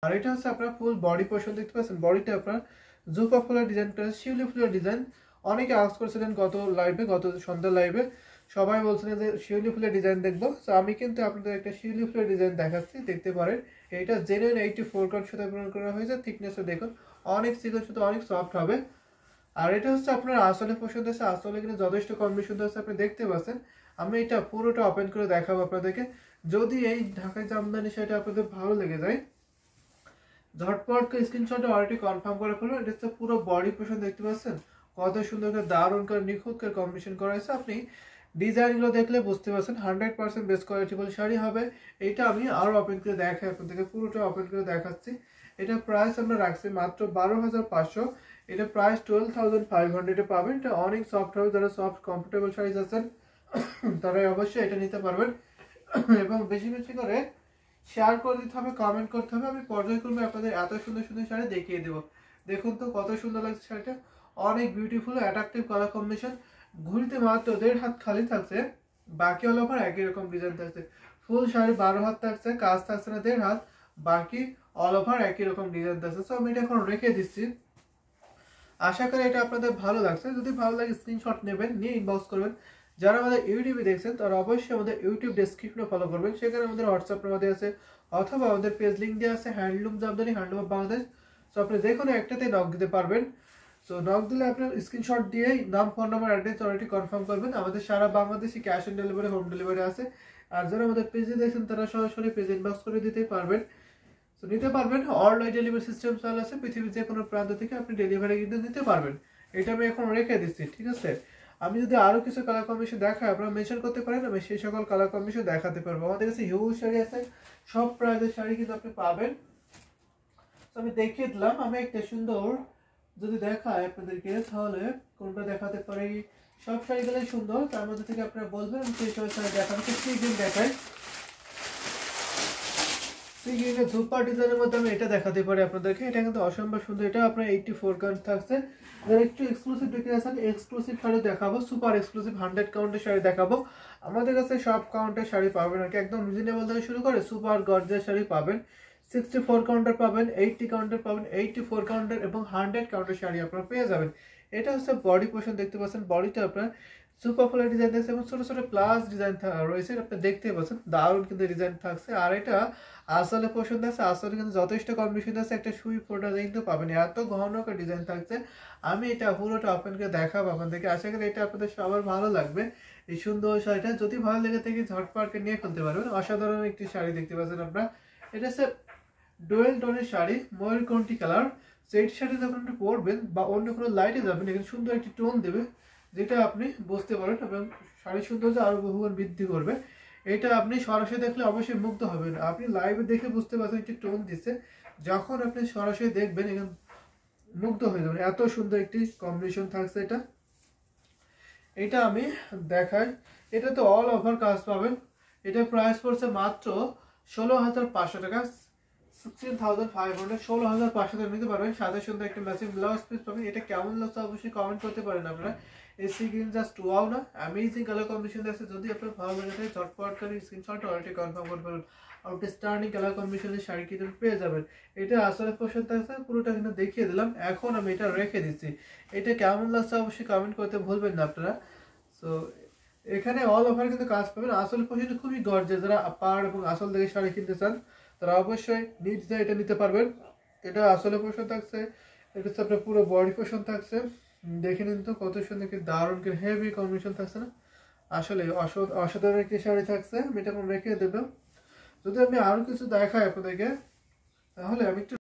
আর এটা হচ্ছে আপনার ফুল বডি পোর্শন দেখতে পাচ্ছেন, বডিটা আপনার জুপা ফুলের ডিজাইন করা, শিউলি ফুলের ডিজাইন। অনেকে আস্ক করেছিলেন গত লাইভে, গত সন্ধ্যার লাইভে সবাই বলছিলেন যে শিউলি ফুলের ডিজাইন দেখবো। তো আমি কিন্তু আপনাদের একটা শিউলি ফুলের ডিজাইন দেখাচ্ছি, দেখতে পারেন। এটা জেনুইন 84 কাউন্ট সুতা ব্যবহার করা হয়েছে। থিকনেসও দেখুন অনেক চিকন সুতা, অনেক সফট হবে। আর এটা হচ্ছে আপনার আসলে পছন্দ আছে, আসলে কিন্তু যথেষ্ট কম্বিনেশন আছে, আপনি দেখতে পাচ্ছেন। আমি এটা পুরোটা ওপেন করে দেখাবো আপনাদেরকে। যদি এই ঢাকাই জামদানি শাড়িটা আপনাদের ভালো লেগে যায়, ঝটপট স্ক্রিনশটে অলরেডি কনফার্ম করে ফেলুন। এটা হচ্ছে পুরো বডি পোর্শন দেখতে পাচ্ছেন, কত সুন্দর করে দারুণ করে নিখুঁত করে কম্বিনেশন করা হয়েছে। আপনি ডিজাইনগুলো দেখলে বুঝতে পারছেন 100% বেস্ট কোয়ালিটিবল শাড়ি হবে। এটা আমি আরও ওপেন করে দেখাই আপনাদেরকে, পুরোটা ওপেন করে দেখাচ্ছি। এটা প্রাইস আমরা রাখছি মাত্র 12,500। এটা প্রাইস 12,500 পাবেন। এটা অনেক সফট হবে, যারা সফট কমফোর্টেবল শাড়ি আছেন তারা অবশ্যই এটা নিতে পারবেন। এবং বেশি বেশি করে শেয়ার করে দিতে হবে, কমেন্ট করতে হবে। আমি পর্যায়ক্রমে আপনাদের এত সুন্দর সুন্দর শাড়ি দেখিয়ে দেবো। দেখুন তো কত সুন্দর লাগছে শাড়িটা, অনেক বিউটিফুল অ্যাট্রাকটিভ কালার কম্বিনেশন। ঘুরিতে মাত্র 1.5 হাত খালি থাকছে, বাকি অল ওভার একই রকম ডিজাইন থাকছে। ফুল শাড়ি 12 হাত থাকছে, কাজ থাকছে না 1.5 হাত, বাকি অল ওভার একই রকম ডিজাইন থাকছে। সো আমি এটা এখন রেখে দিচ্ছি, আশা করি এটা আপনাদের ভালো লাগছে। যদি ভালো লাগে স্ক্রিনশট নেবেন, নিয়ে ইনবক্স করবেন। যারা আমাদের ইউটিউবে দেখছেন তারা অবশ্যই আমাদের ইউটিউব ডেসক্রিপশনে ফলো করবেন, সেখানে আমাদের হোয়াটসঅ্যাপ নাম্বার আছে, অথবা আমাদের পেজ লিঙ্ক দেওয়া আছে, handloom Jamdani, handloom of Bangladesh. So আপনি যে কোনো একটাতে নক দিতে পারবেন। সো নক দিলে আপনার স্ক্রিনশট দিয়ে নাম, phone number, address already confirm করবেন। আমাদের সারা বাংলাদেশে cash on delivery, home delivery আছে। আর যারা আমাদের পেজে দেখছেন তারা সরাসরি পেজ ইনবক্স করে দিতে পারবেন, তো নিতে পারবেন। অনলাইন ডেলিভারি সিস্টেম চালু আছে, পৃথিবীর যে কোনো প্রান্ত থেকে আপনি ডেলিভারি কিন্তু নিতে পারবেন। এটা আমি এখন রেখে দিচ্ছি, ঠিক আছে। আমি যদি আরো কিছু কালার কম্বিনেশন দেখাই, আপনারা মেনশন করতে পারেন, আমি সেই সকল কালার কম্বিনেশন দেখাতে পারবো। আমাদের কাছে হিউজ শাড়ি আছে, সব প্রাইজের শাড়ি কিন্তু আপনি পাবেন। তো আমি দেখিয়ে দিলাম। আমি একটা সুন্দর যদি দেখাই আপনাদেরকে, তাহলে কোনটা দেখাতে পারি। সব শাড়িগুলোই সুন্দর, তার মধ্যে থেকে আপনারা বলবেন, আমি সেই সব শাড়ি দেখাবো। দেখাই সুপার ডিজাইনের মধ্যে আমি এটা দেখাতে পারি আপনাদেরকে। এটা কিন্তু অসম্ভব সুন্দর, এটা আপনার 84 কাউন্ট থাকছে। যারা একটু এক্সক্লুসিভ দেখতে আছেন, এক্সক্লুসিভ শাড়ি দেখাবো, সুপার এক্সক্লুসিভ 100 কাউন্টের শাড়ি দেখাবো। আমাদের কাছে সব কাউন্টের শাড়ি পাবেন আর কি, একদম রিজনেবল থেকে শুরু করে সুপার গর্জিয়াস শাড়ি পাবেন। 64 কাউন্টার পাবেন, 80 কাউন্টার পাবেন, 84 কাউন্টার এবং 100 কাউন্টার শাড়ি আপনারা পেয়ে যাবেন। এটা হচ্ছে বডি পোর্শন দেখতে পাচ্ছেন, বডিটা আপনার সুপার ফুলের ডিজাইন আছে এবং ছোট ছোট প্লাস ডিজাইন রয়েছে, আপনি দেখতে পাচ্ছেন দারুণ কিন্তু ডিজাইন থাকছে। আর এটা আসলে পছন্দ আছে, আসলে কিন্তু যথেষ্ট কম্বিনেশন আছে, একটা সুই ফোটা কিন্তু পাবেন, এত ঘন করে ডিজাইন থাকছে। আমি এটা পুরোটা ওপেন করে দেখাবো আপনাদেরকে, আশা করি এটা আপনাদের সবার ভালো লাগবে। এই সুন্দর শাড়িটা যদি ভালো লেগে থাকে ঝটপটকে নিয়ে ফেলতে পারবেন। অসাধারণ একটি শাড়ি দেখতে পাচ্ছেন আপনারা। এটা হচ্ছে ডুয়েল টোনের শাড়ি, ময়ূরকণ্ঠী কালার। সেই শাড়ি যখন আপনি পরবেন বা অন্য কোনো লাইটে যাবেন, এখানে সুন্দর একটি টোন দেবে, যেটা আপনি বুঝতে পারেন এবং শাড়ির সৌন্দর্য আরো বহুগুণ বৃদ্ধি করবে। এটা আপনি সরাসরি দেখলে অবশ্যই মুগ্ধ হবেন, আপনি লাইভে দেখে বুঝতে পারছেন একটি টোন দিচ্ছে, যখন আপনি সরাসরি দেখবেন এখানে মুগ্ধ হয়ে যাবেন, এত সুন্দর একটি কম্বিনেশন থাকছে এটা। এটা আমি দেখাই, এটা তো অল ওভার কাজ পাবেন। এটা প্রাইস পড়ছে মাত্র 16,500 টাকা, 16,500, 16,500 টাকা নিতে পারবেন। সাথে সুন্দর একটা ম্যাচিং ব্লাউজ পিস পাবেন। এটা কেমন লাগছে অবশ্যই কমেন্ট করতে পারেন আপনারা। এই সিগিন জাস্ট ওয়াও না, অ্যামেজিং কালার কম্বিনেশন আছে। যদি আপনার ভালো লাগে থাকে ঝটপট করে স্ক্রিনশট অলরেডি কনফার্ম করতে পারেন। আউটস্ট্যান্ডিং কালার কম্বিনেশনের শাড়ি কিন্তু পেয়ে যাবেন। এটা আসলে পছন্দ আছে, পুরোটা কিন্তু দেখিয়ে দিলাম। এখন আমি এটা রেখে দিচ্ছি, এটা কেমন লাগছে অবশ্যই কমেন্ট করতে ভুলবেন না আপনারা। সো এখানে অল ওভার কিন্তু কাজ পাবেন। আসল পছন্দ খুবই গর্জিয়াস, যারা পাড় এবং আসল দেখে শাড়ি কিনতে চান তারা অবশ্যই নির্দ্বিধায় এটা নিতে পারবেন। এটা আসলে পোষণ থাকছে, এটা হচ্ছে আপনার পুরো বডি পোষণ থাকছে। দেখে নিন তো কত সুন্দর, কি দারুণ, কি হেভি কম্বিনেশন থাকছে না, আসলে অসাধারণ একটি শাড়ি থাকছে। আমি এটা রেখে দেবো। যদি আমি আরো কিছু দেখাই আপনাদেরকে, তাহলে আমি একটু